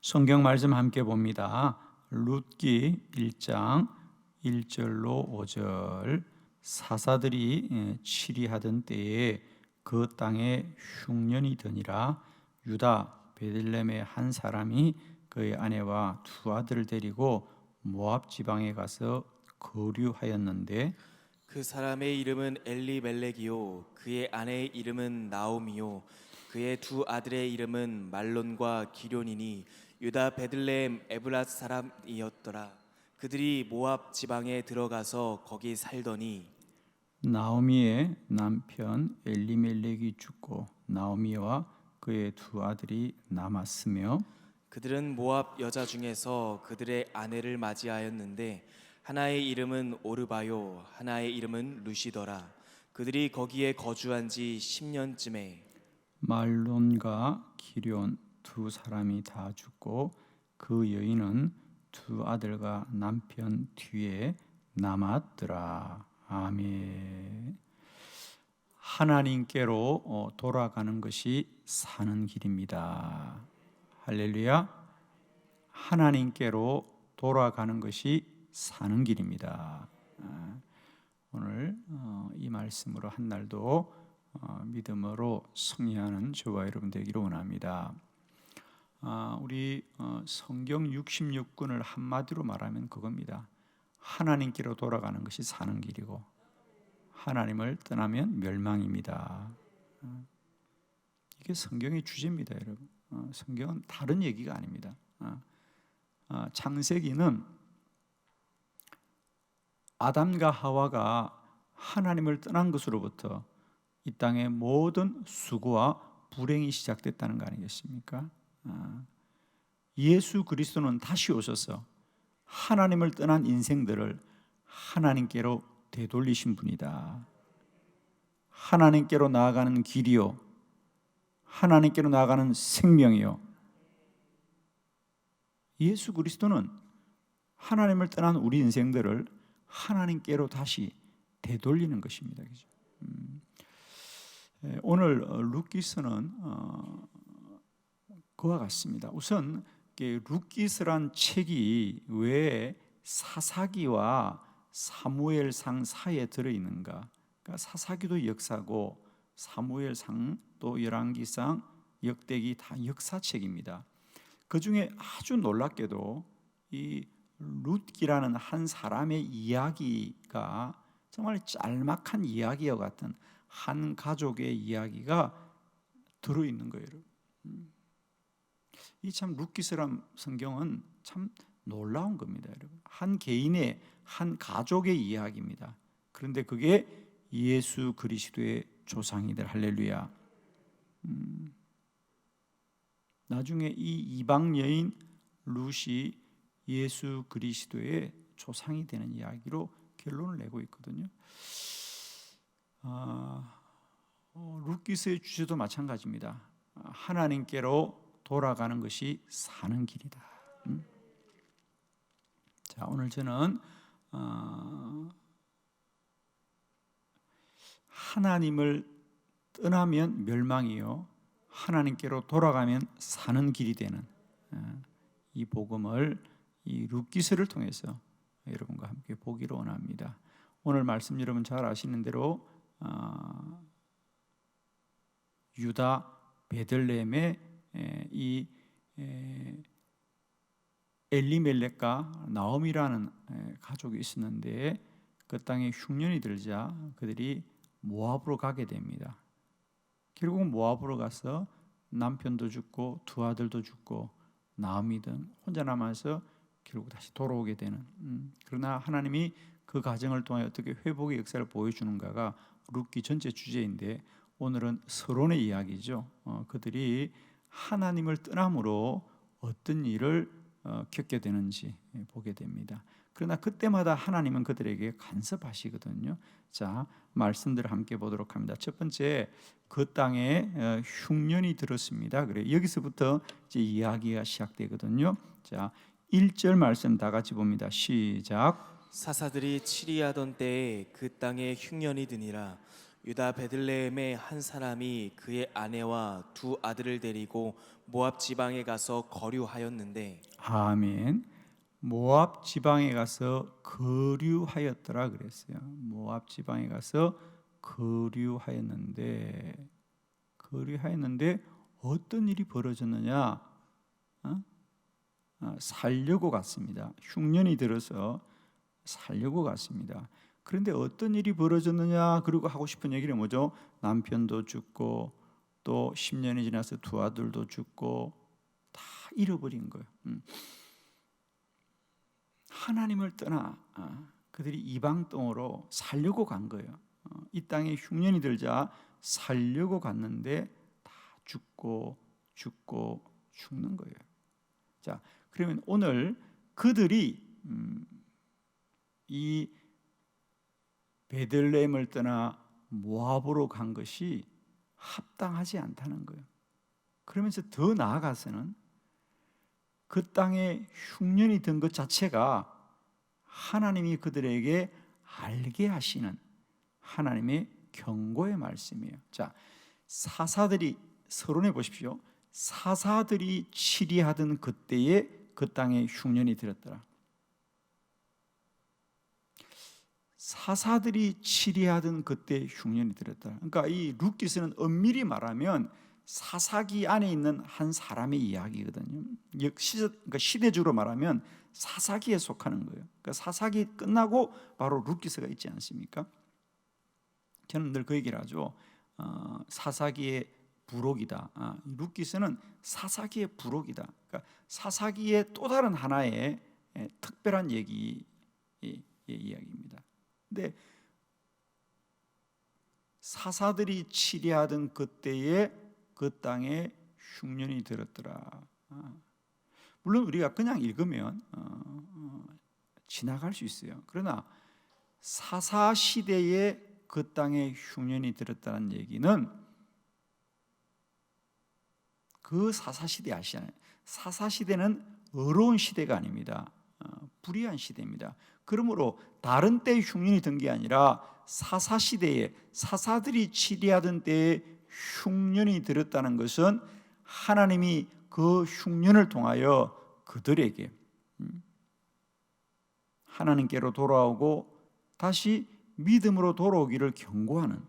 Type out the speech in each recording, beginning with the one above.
성경 말씀 함께 봅니다. 룻기 1장 1절로 5절. 사사들이 치리하던 때에 그 땅에 흉년이 드니라. 유다 베들레헴의 한 사람이 그의 아내와 두 아들을 데리고 모압 지방에 가서 거류하였는데 그 사람의 이름은 엘리멜렉이요 그의 아내의 이름은 나오미요 그의 두 아들의 이름은 말론과 기럯이니 유다 베들레헴 에브랏 사람이었더라. 그들이 모압 지방에 들어가서 거기 살더니 나오미의 남편 엘리멜렉이 죽고 나오미와 그의 두 아들이 남았으며 그들은 모압 여자 중에서 그들의 아내를 맞이하였는데 하나의 이름은 오르바요 하나의 이름은 루시더라. 그들이 거기에 거주한 지 10년쯤에 말론과 기럯 두 사람이 다 죽고 그 여인은 두 아들과 남편 뒤에 남았더라. 아멘. 하나님께로 돌아가는 것이 사는 길입니다. 할렐루야. 하나님께로 돌아가는 것이 사는 길입니다. 오늘 이 말씀으로 한 날도 믿음으로 승리하는 저와 여러분 되기를 원합니다. 우리 성경 66권을 한마디로 말하면 그겁니다. 하나님께로 돌아가는 것이 사는 길이고 하나님을 떠나면 멸망입니다. 이게 성경의 주제입니다, 여러분. 성경은 다른 얘기가 아닙니다. 창세기는 아담과 하와가 하나님을 떠난 것으로부터 이 땅의 모든 수고와 불행이 시작됐다는 거 아니겠습니까? 예수 그리스도는 다시 오셔서 하나님을 떠난 인생들을 하나님께로 되돌리신 분이다. 하나님께로 나아가는 길이요, 하나님께로 나아가는 생명이요. 예수 그리스도는 하나님을 떠난 우리 인생들을 하나님께로 다시 되돌리는 것입니다. 오늘 룻기서는 그와 같습니다. 우선 룻기서란 책이 왜 사사기와 사무엘상 사이에 들어있는가? 그러니까 사사기도 역사고 사무엘상 또 열왕기상 역대기 다 역사책입니다. 그 중에 아주 놀랍게도 이 룻기라는 한 사람의 이야기가 정말 짤막한 이야기와 같은 한 가족의 이야기가 들어있는 거예요. 이 참 룻기서란 성경은 참 놀라운 겁니다, 여러분. 한 개인의 한 가족의 이야기입니다. 그런데 그게 예수 그리스도의 조상이들. 할렐루야. 나중에 이 이방 여인 룻이 예수 그리스도의 조상이 되는 이야기로 결론을 내고 있거든요. 룻기서의 주제도 마찬가지입니다. 하나님께로 돌아가는 것이 사는 길이다. 자, 오늘 저는 하나님을 떠나면 멸망이요, 하나님께로 돌아가면 사는 길이 되는 이 복음을 이 룻기서를 통해서 여러분과 함께 보기를 원합니다. 오늘 말씀 여러분 잘 아시는 대로 유다 베들레헴에 이 엘리멜렉과 나오미라는 가족이 있었는데 그 땅에 흉년이 들자 그들이 모압으로 가게 됩니다. 결국 모압으로 가서 남편도 죽고 두 아들도 죽고 나오미 등 혼자 남아서 결국 다시 돌아오게 되는, 그러나 하나님이 그 과정을 통해 어떻게 회복의 역사를 보여주는가가 룻기 전체 주제인데 오늘은 서론의 이야기죠. 그들이 하나님을 떠남으로 어떤 일을 겪게 되는지 보게 됩니다. 그러나 그때마다 하나님은 그들에게 간섭하시거든요. 자, 말씀들을 함께 보도록 합니다. 첫 번째, 그 땅에 흉년이 들었습니다. 그래 여기서부터 이제 이야기가 시작되거든요. 자, 1절 말씀 다 같이 봅니다. 시작. 사사들이 치리하던 때에 그 땅에 흉년이 드니라. 유다 베들레헴의 한 사람이 그의 아내와 두 아들을 데리고 모압 지방에 가서 거류하였는데 아멘. 모압 지방에 가서 거류하였더라 그랬어요. 모압 지방에 가서 거류하였는데 어떤 일이 벌어졌느냐? 살려고 갔습니다. 흉년이 들어서 살려고 갔습니다. 그런데 어떤 일이 벌어졌느냐? 그리고 하고 싶은 얘기는 뭐죠? 남편도 죽고 또 10년이 지나서 두 아들도 죽고 다 잃어버린 거예요. 하나님을 떠나 그들이 이방 땅으로 살려고 간 거예요. 이 땅에 흉년이 들자 살려고 갔는데 다 죽는 거예요. 자, 그러면 오늘 그들이 이 베들레헴을 떠나 모압으로 간 것이 합당하지 않다는 거예요. 그러면서 더 나아가서는 그 땅에 흉년이 든 것 자체가 하나님이 그들에게 알게 하시는 하나님의 경고의 말씀이에요. 자, 사사들이 서론해 보십시오. 사사들이 치리하던 그때에 그 땅에 흉년이 들었더라. 사사들이 치리하던 그때 흉년이 들었더라. 그러니까 이 룻기서는 엄밀히 말하면 사사기 안에 있는 한 사람의 이야기거든요. 그러니까 시대적으로 말하면 사사기에 속하는 거예요. 그러니까 사사기 끝나고 바로 룻기서가 있지 않습니까? 저는 늘 그 얘기를 하죠. 사사기의 부록이다. 룻기서는 사사기의 부록이다. 그러니까 사사기의 또 다른 하나의 특별한 이야기입니다. 근데 사사들이 치리하던 그때에 그 땅에 흉년이 들었더라. 물론 우리가 그냥 읽으면 지나갈 수 있어요. 그러나 사사 시대에 그 땅에 흉년이 들었다는 얘기는 그 사사 시대 아시잖아요. 사사 시대는 어려운 시대가 아닙니다. 불의한 시대입니다. 그러므로 다른 때 흉년이 든 게 아니라 사사 시대에 사사들이 치리하던 때에 흉년이 들었다는 것은 하나님이 그 흉년을 통하여 그들에게 하나님께로 돌아오고 다시 믿음으로 돌아오기를 경고하는,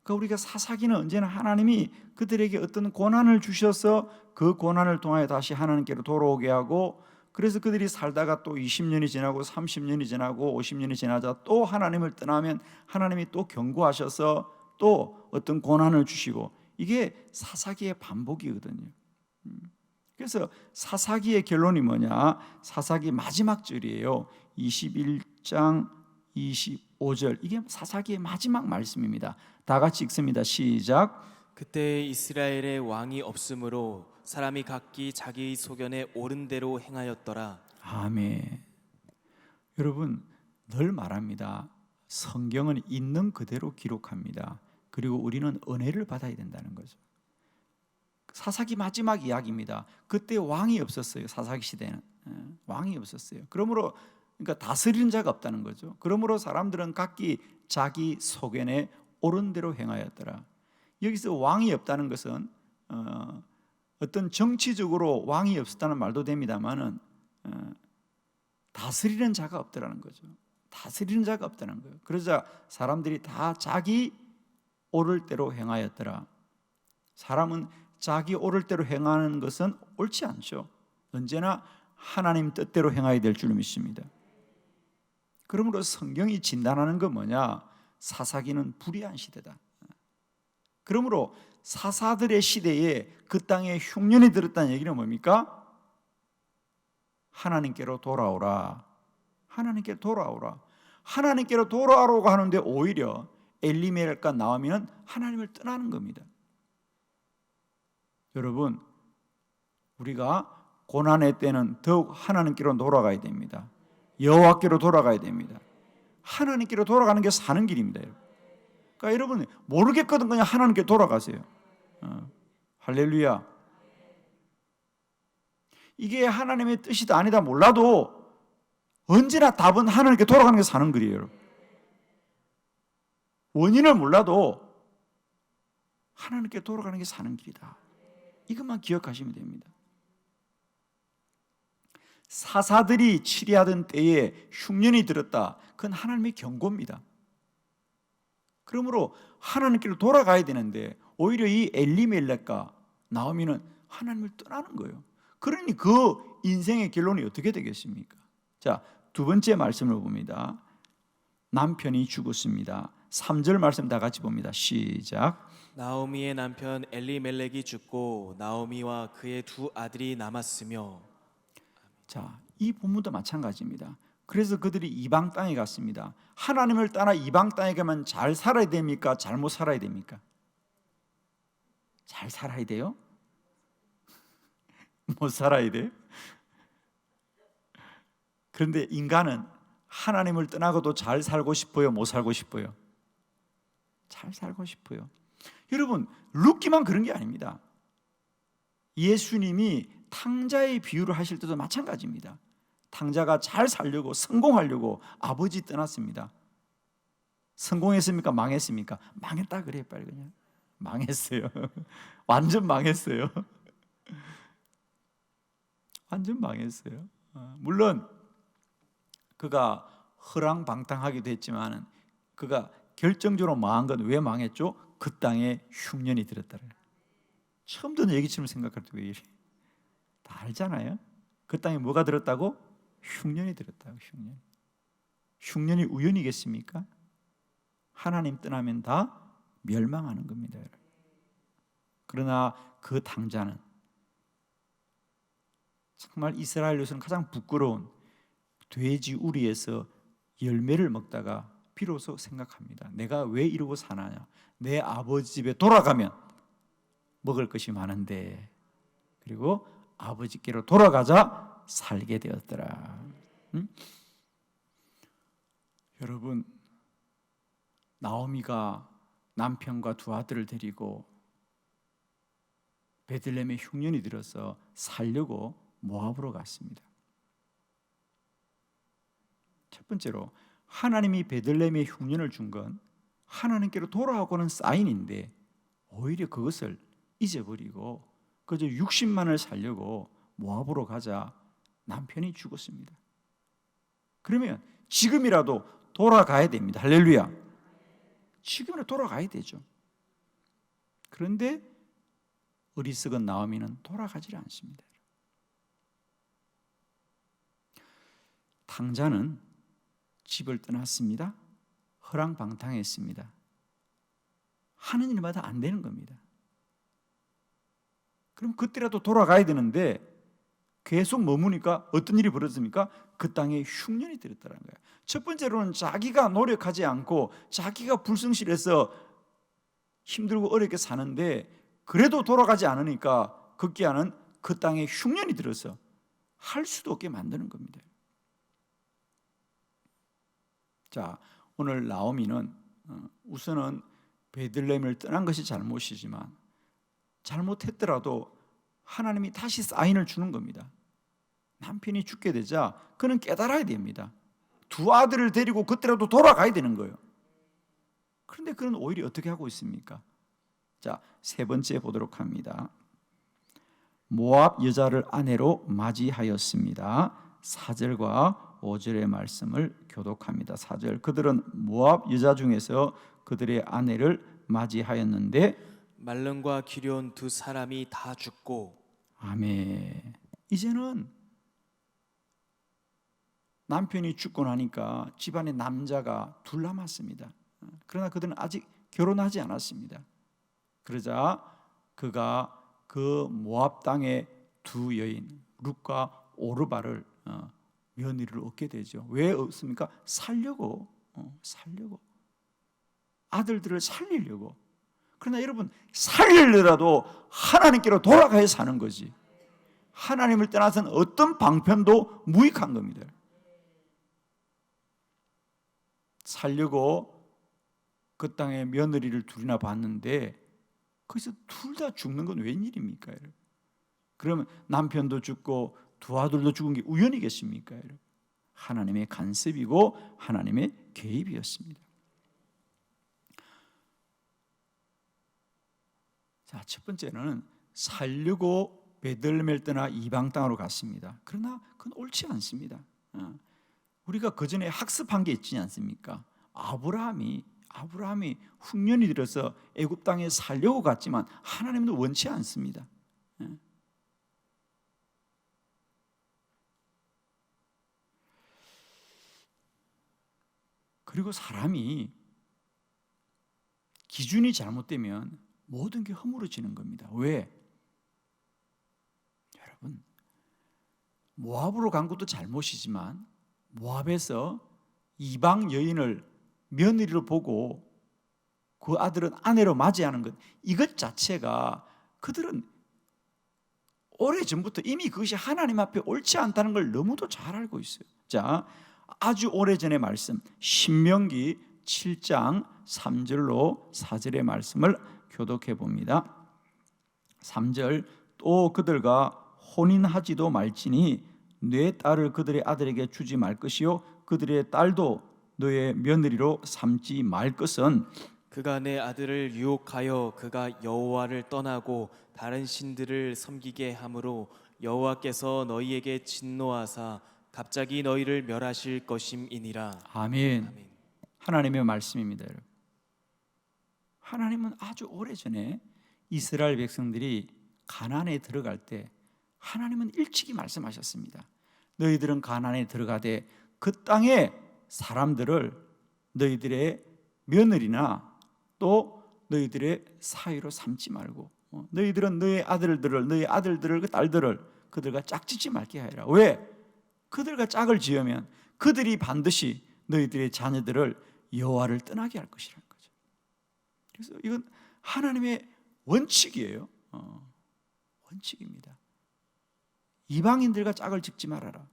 그러니까 우리가 사사기는 언제나 하나님이 그들에게 어떤 고난을 주셔서 그 고난을 통하여 다시 하나님께로 돌아오게 하고, 그래서 그들이 살다가 또 20년이 지나고 30년이 지나고 50년이 지나자 또 하나님을 떠나면 하나님이 또 경고하셔서 또 어떤 고난을 주시고, 이게 사사기의 반복이거든요. 그래서 사사기의 결론이 뭐냐? 사사기 마지막 절이에요. 21장 25절. 이게 사사기의 마지막 말씀입니다. 다 같이 읽습니다. 시작. 그때 이스라엘의 왕이 없으므로 사람이 각기 자기 소견에 옳은 대로 행하였더라. 아멘. 여러분, 늘 말합니다. 성경은 있는 그대로 기록합니다. 그리고 우리는 은혜를 받아야 된다는 거죠. 사사기 마지막 이야기입니다. 그때 왕이 없었어요. 사사기 시대는 왕이 없었어요. 그러므로 그러니까 다스리는 자가 없다는 거죠. 그러므로 사람들은 각기 자기 소견에 옳은 대로 행하였더라. 여기서 왕이 없다는 것은 어떤 정치적으로 왕이 없었다는 말도 됩니다만은 다스리는 자가 없더라는 거죠. 다스리는 자가 없다는 거예요. 그러자 사람들이 다 자기 옳을 대로 행하였더라. 사람은 자기 옳을 대로 행하는 것은 옳지 않죠. 언제나 하나님 뜻대로 행해야 될 줄 믿습니다. 그러므로 성경이 진단하는 건 뭐냐? 사사기는 불의한 시대다. 그러므로 사사들의 시대에 그 땅에 흉년이 들었다는 얘기는 뭡니까? 하나님께로 돌아오라. 하나님께로 돌아오라. 하나님께로 돌아오라고 하는데 오히려 엘리멜렉과 나오미는 하나님을 떠나는 겁니다. 여러분, 우리가 고난의 때는 더욱 하나님께로 돌아가야 됩니다. 여호와께로 돌아가야 됩니다. 하나님께로 돌아가는 게 사는 길입니다. 그러니까 여러분 모르겠거든 그냥 하나님께 돌아가세요. 할렐루야. 이게 하나님의 뜻이다 아니다 몰라도 언제나 답은 하나님께 돌아가는 게 사는 길이에요. 원인을 몰라도 하나님께 돌아가는 게 사는 길이다. 이것만 기억하시면 됩니다. 사사들이 치리하던 때에 흉년이 들었다. 그건 하나님의 경고입니다. 그러므로 하나님께로 돌아가야 되는데 오히려 이 엘리멜렉과 나오미는 하나님을 떠나는 거예요. 그러니 그 인생의 결론이 어떻게 되겠습니까? 자, 두 번째 말씀을 봅니다. 남편이 죽었습니다. 3절 말씀 다 같이 봅니다. 시작. 나오미의 남편 엘리멜렉이 죽고 나오미와 그의 두 아들이 남았으며. 자, 이 본문도 마찬가지입니다. 그래서 그들이 이방 땅에 갔습니다. 하나님을 따라 이방 땅에 가면 잘 살아야 됩니까? 잘못 살아야 됩니까? 잘 살아야 돼요? 못 살아야 돼요? 그런데 인간은 하나님을 떠나고도 잘 살고 싶어요? 못 살고 싶어요? 잘 살고 싶어요. 여러분, 룻기만 그런 게 아닙니다. 예수님이 탕자의 비유를 하실 때도 마찬가지입니다. 탕자가 잘 살려고 성공하려고 아버지 떠났습니다. 성공했습니까? 망했습니까? 망했다 그래요. 빨리 그냥 망했어요. 완전 망했어요. 완전 망했어요. 물론 그가 허랑방탕하기도 했지만 그가 결정적으로 망한 건 왜 망했죠? 그 땅에 흉년이 들었다는 거예요. 처음 듣는 얘기처럼 생각할 때 왜 이래? 다 알잖아요. 그 땅에 뭐가 들었다고? 흉년이 들었다고. 흉년이 우연이겠습니까? 하나님 떠나면 다 멸망하는 겁니다. 그러나 그 탕자는 정말 이스라엘로서는 가장 부끄러운 돼지 우리에서 열매를 먹다가 비로소 생각합니다. 내가 왜 이러고 사나냐? 내 아버지 집에 돌아가면 먹을 것이 많은데, 그리고 아버지께로 돌아가자 살게 되었더라. 여러분, 나오미가 남편과 두 아들을 데리고 베들레헴에 흉년이 들어서 살려고 모압으로 갔습니다. 첫 번째로 하나님이 베들레헴에 흉년을 준 건 하나님께로 돌아오고는 사인인데 오히려 그것을 잊어버리고 그저 60만을 살려고 모압으로 가자 남편이 죽었습니다. 그러면 지금이라도 돌아가야 됩니다. 할렐루야. 지금이라도 돌아가야 되죠. 그런데 어리석은 나오미는 돌아가지 않습니다. 탕자는 집을 떠났습니다. 허랑방탕했습니다. 하는 일마다 안 되는 겁니다. 그럼 그때라도 돌아가야 되는데 계속 머무니까 어떤 일이 벌어집니까? 그 땅에 흉년이 들었다는 거예요. 첫 번째로는 자기가 노력하지 않고 자기가 불성실해서 힘들고 어렵게 사는데 그래도 돌아가지 않으니까 급기야는 그 땅에 흉년이 들어서 할 수도 없게 만드는 겁니다. 자, 오늘 나오미는 우선은 베들레헴을 떠난 것이 잘못이지만 잘못했더라도 하나님이 다시 사인을 주는 겁니다. 남편이 죽게 되자 그는 깨달아야 됩니다. 두 아들을 데리고 그때라도 돌아가야 되는 거예요. 그런데 그는 오히려 어떻게 하고 있습니까? 자, 세 번째 보도록 합니다. 모압 여자를 아내로 맞이하였습니다. 4절과 5절의 말씀을 교독합니다. 4절, 그들은 모압 여자 중에서 그들의 아내를 맞이하였는데 말론과 기럨 두 사람이 다 죽고. 아멘. 이제는 남편이 죽고 나니까 집안에 남자가 둘 남았습니다. 그러나 그들은 아직 결혼하지 않았습니다. 그러자 그가 그 모압 땅의 두 여인 룻과 오르바를 며느리를 얻게 되죠. 왜 얻습니까? 살려고 아들들을 살리려고. 그러나 여러분, 살리려라도 하나님께로 돌아가야 사는 거지. 하나님을 떠나서는 어떤 방편도 무익한 겁니다. 살려고 그 땅에 며느리를 둘이나 봤는데 거기서 둘 다 죽는 건 웬일입니까? 그러면 남편도 죽고 두 아들도 죽은 게 우연이겠습니까? 하나님의 간섭이고 하나님의 개입이었습니다. 자, 첫 번째는 살려고 베들레헴을 떠나 이방 땅으로 갔습니다. 그러나 그건 옳지 않습니다. 우리가 그 전에 학습한 게 있지 않습니까? 아브라함이 흉년이 들어서 애굽 땅에 살려고 갔지만 하나님도 원치 않습니다. 그리고 사람이 기준이 잘못되면 모든 게 허물어지는 겁니다. 왜? 여러분, 모압으로 간 것도 잘못이지만 모압에서 이방 여인을 며느리로 보고 그 아들은 아내로 맞이하는 것, 이것 자체가 그들은 오래전부터 이미 그것이 하나님 앞에 옳지 않다는 걸 너무도 잘 알고 있어요. 자, 아주 오래전의 말씀, 신명기 7장 3절로 4절의 말씀을 교독해 봅니다. 3절, 또 그들과 혼인하지도 말지니 내 딸을 그들의 아들에게 주지 말 것이요 그들의 딸도 너의 며느리로 삼지 말 것은 그가 내 아들을 유혹하여 그가 여호와를 떠나고 다른 신들을 섬기게 함으로 여호와께서 너희에게 진노하사 갑자기 너희를 멸하실 것임이니라. 아멘. 아멘. 하나님의 말씀입니다, 여러분. 하나님은 아주 오래전에 이스라엘 백성들이 가나안에 들어갈 때 하나님은 일찍이 말씀하셨습니다. 너희들은 가나안에 들어가되 그 땅의 사람들을 너희들의 며느리나 또 너희들의 사위로 삼지 말고 너희들은 너희 아들들을 그 딸들을 그들과 짝짓지 말게 하여라. 왜? 그들과 짝을 지으면 그들이 반드시 너희들의 자녀들을 여호와를 떠나게 할 것이라는 거죠. 그래서 이건 하나님의 원칙이에요. 원칙입니다. 이방인들과 짝을 짓지 말아라.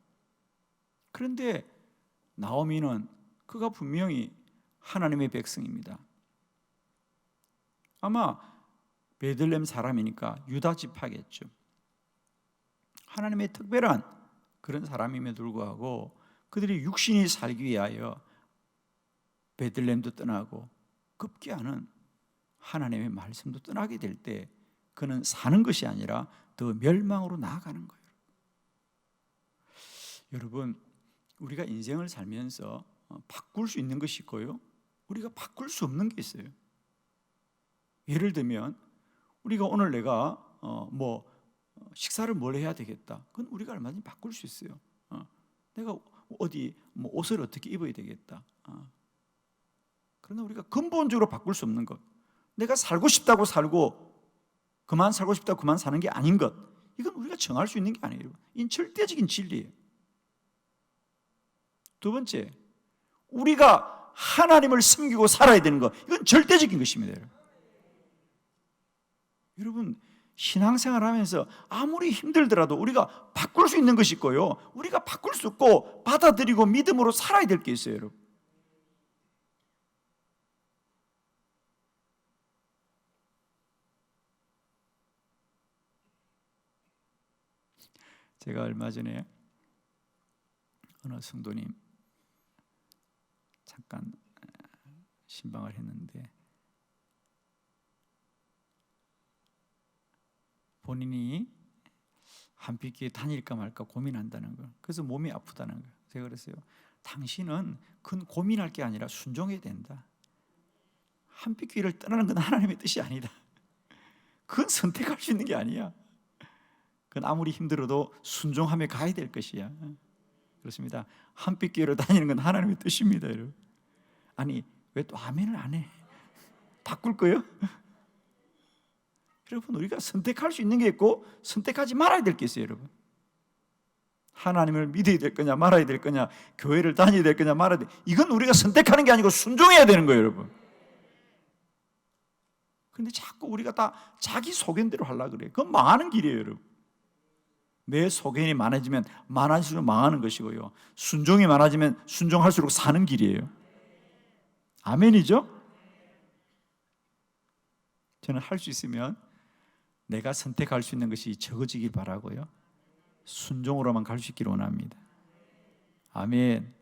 그런데 나오미는 그가 분명히 하나님의 백성입니다. 아마 베들레헴 사람이니까 유다 지파겠죠. 하나님의 특별한 그런 사람임에도 불구하고 그들이 육신이 살기 위하여 베들레헴도 떠나고 급기야는 하나님의 말씀도 떠나게 될 때 그는 사는 것이 아니라 더 멸망으로 나아가는 거예요. 여러분, 우리가 인생을 살면서 바꿀 수 있는 것이 있고요, 우리가 바꿀 수 없는 게 있어요. 예를 들면 우리가 오늘 내가 식사를 뭘 해야 되겠다. 그건 우리가 얼마든지 바꿀 수 있어요. 내가 어디 옷을 어떻게 입어야 되겠다. 그러나 우리가 근본적으로 바꿀 수 없는 것, 내가 살고 싶다고 살고 그만 살고 싶다고 그만 사는 게 아닌 것, 이건 우리가 정할 수 있는 게 아니에요. 이건 절대적인 진리예요. 두 번째, 우리가 하나님을 섬기고 살아야 되는 것, 이건 절대적인 것입니다. 여러분, 신앙생활 하면서 아무리 힘들더라도 우리가 바꿀 수 있는 것이 있고요, 우리가 바꿀 수 없고 받아들이고 믿음으로 살아야 될 게 있어요. 여러분, 제가 얼마 전에 어느 성도님 잠깐 신방을 했는데 본인이 한빛교회 다닐까 말까 고민한다는 거, 그래서 몸이 아프다는 거. 제가 그랬어요. 당신은 그건 고민할 게 아니라 순종해야 된다. 한빛교회를 떠나는 건 하나님의 뜻이 아니다. 그건 선택할 수 있는 게 아니야. 그건 아무리 힘들어도 순종하며 가야 될 것이야. 그렇습니다. 한빛교회로 다니는 건 하나님의 뜻입니다, 여러분. 아니, 왜 또 아멘을 안 해? 바꿀 거예요? 여러분, 우리가 선택할 수 있는 게 있고 선택하지 말아야 될 게 있어요. 여러분, 하나님을 믿어야 될 거냐 말아야 될 거냐, 교회를 다녀야 될 거냐 말아야 될, 이건 우리가 선택하는 게 아니고 순종해야 되는 거예요, 여러분. 그런데 자꾸 우리가 다 자기 소견대로 하려고 그래요. 그건 망하는 길이에요, 여러분. 내 소견이 많아지면 많아질수록 망하는 것이고요, 순종이 많아지면 순종할수록 사는 길이에요. 아멘이죠? 저는 할 수 있으면 내가 선택할 수 있는 것이 적어지길 바라고요, 순종으로만 갈 수 있기를 원합니다. 아멘.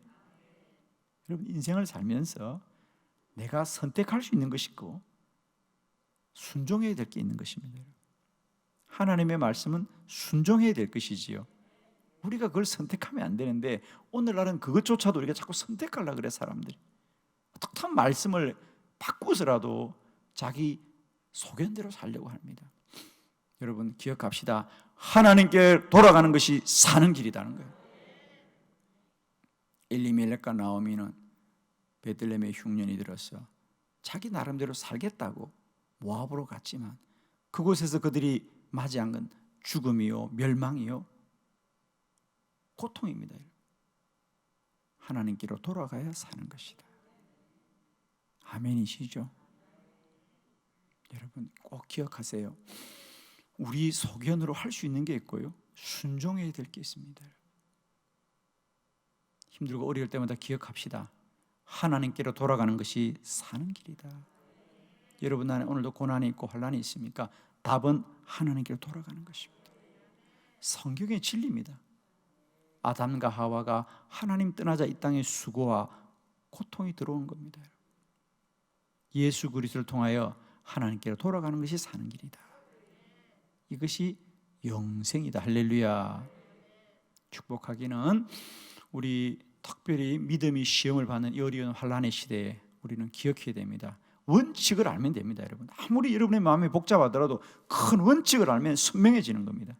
여러분, 인생을 살면서 내가 선택할 수 있는 것이 있고 순종해야 될 게 있는 것입니다. 하나님의 말씀은 순종해야 될 것이지요. 우리가 그걸 선택하면 안 되는데 오늘날은 그것조차도 우리가 자꾸 선택하려고 그래. 사람들이 어떻게 말씀을 바꾸서라도 자기 소견대로 살려고 합니다. 여러분 기억합시다. 하나님께 돌아가는 것이 사는 길이라는 거예요. 엘리멜렉과 나오미는 베들레헴에 흉년이 들어서 자기 나름대로 살겠다고 모압으로 갔지만 그곳에서 그들이 맞이한 건 죽음이요 멸망이요 고통입니다. 하나님께로 돌아가야 사는 것이다. 아멘이시죠? 여러분 꼭 기억하세요. 우리 소견으로 할 수 있는 게 있고요, 순종해야 될 게 있습니다. 힘들고 어려울 때마다 기억합시다. 하나님께로 돌아가는 것이 사는 길이다. 여러분 안에 오늘도 고난이 있고 환난이 있습니까? 답은 하나님께로 돌아가는 것입니다. 성경의 진리입니다. 아담과 하와가 하나님 떠나자 이 땅에 수고와 고통이 들어온 겁니다. 예수 그리스도를 통하여 하나님께로 돌아가는 것이 사는 길이다. 이것이 영생이다. 할렐루야. 축복하기는 우리 특별히 믿음이 시험을 받는 이 어려운 환난의 시대에 우리는 기억해야 됩니다. 원칙을 알면 됩니다. 여러분 아무리 여러분의 마음이 복잡하더라도 큰 원칙을 알면 선명해지는 겁니다.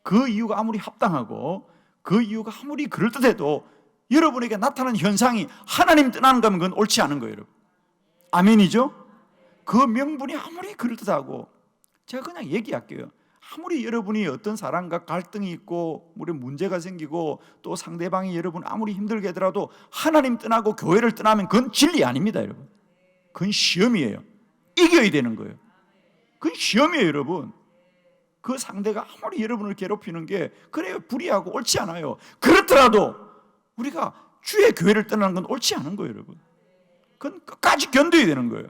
그 이유가 아무리 합당하고 그 이유가 아무리 그럴듯해도 여러분에게 나타나는 현상이 하나님 떠나는 거면 그건 옳지 않은 거예요. 여러분 아멘이죠? 그 명분이 아무리 그럴듯하고, 제가 그냥 얘기할게요. 아무리 여러분이 어떤 사람과 갈등이 있고 우리 문제가 생기고 또 상대방이 여러분 아무리 힘들게 하더라도 하나님 떠나고 교회를 떠나면 그건 진리 아닙니다. 여러분 그건 시험이에요. 이겨야 되는 거예요. 그건 시험이에요. 여러분 그 상대가 아무리 여러분을 괴롭히는 게 그래요 불의하고 옳지 않아요. 그렇더라도 우리가 주의 교회를 떠나는 건 옳지 않은 거예요. 여러분 그건 끝까지 견뎌야 되는 거예요.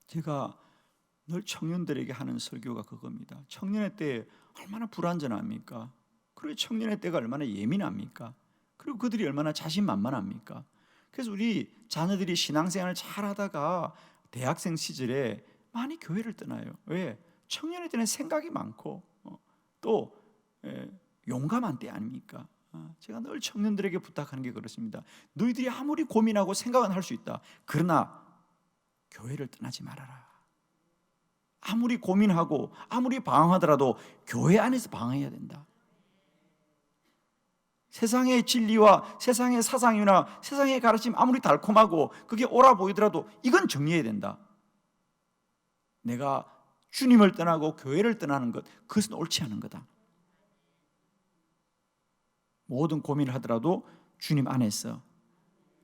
제가 늘 청년들에게 하는 설교가 그겁니다. 청년의 때 얼마나 불완전합니까? 그리고 청년의 때가 얼마나 예민합니까? 그리고 그들이 얼마나 자신만만합니까? 그래서 우리 자녀들이 신앙생활을 잘하다가 대학생 시절에 많이 교회를 떠나요. 왜? 청년의 때는 생각이 많고 또 용감한 때 아닙니까? 제가 늘 청년들에게 부탁하는 게 그렇습니다. 너희들이 아무리 고민하고 생각은 할 수 있다. 그러나 교회를 떠나지 말아라. 아무리 고민하고 아무리 방황하더라도 교회 안에서 방황해야 된다. 세상의 진리와 세상의 사상이나 세상의 가르침 아무리 달콤하고 그게 옳아 보이더라도 이건 정리해야 된다. 내가 주님을 떠나고 교회를 떠나는 것, 그것은 옳지 않은 거다. 모든 고민을 하더라도 주님 안에서,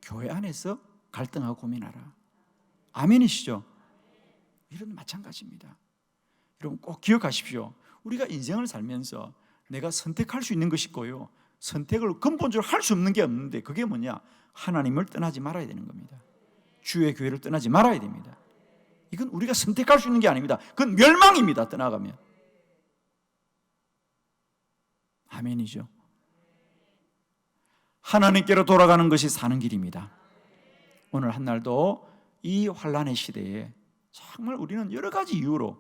교회 안에서 갈등하고 고민하라. 아멘이시죠? 이런 마찬가지입니다. 여러분 꼭 기억하십시오. 우리가 인생을 살면서 내가 선택할 수 있는 것이 있고요, 선택을 근본적으로 할 수 없는 게 없는데 그게 뭐냐? 하나님을 떠나지 말아야 되는 겁니다. 주의 교회를 떠나지 말아야 됩니다. 이건 우리가 선택할 수 있는 게 아닙니다. 그건 멸망입니다. 떠나가면. 아멘이죠. 하나님께로 돌아가는 것이 사는 길입니다. 오늘 한날도 이 환난의 시대에 정말 우리는 여러 가지 이유로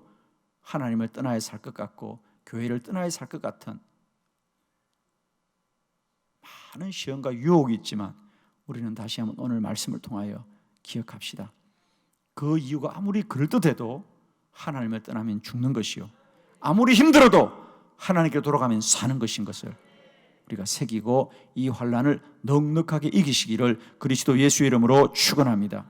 하나님을 떠나야 살 것 같고 교회를 떠나야 살 것 같은 많은 시험과 유혹이 있지만 우리는 다시 한번 오늘 말씀을 통하여 기억합시다. 그 이유가 아무리 그럴듯해도 하나님을 떠나면 죽는 것이요, 아무리 힘들어도 하나님께 돌아가면 사는 것인 것을 우리가 새기고 이 환난을 넉넉하게 이기시기를 그리스도 예수의 이름으로 축원합니다.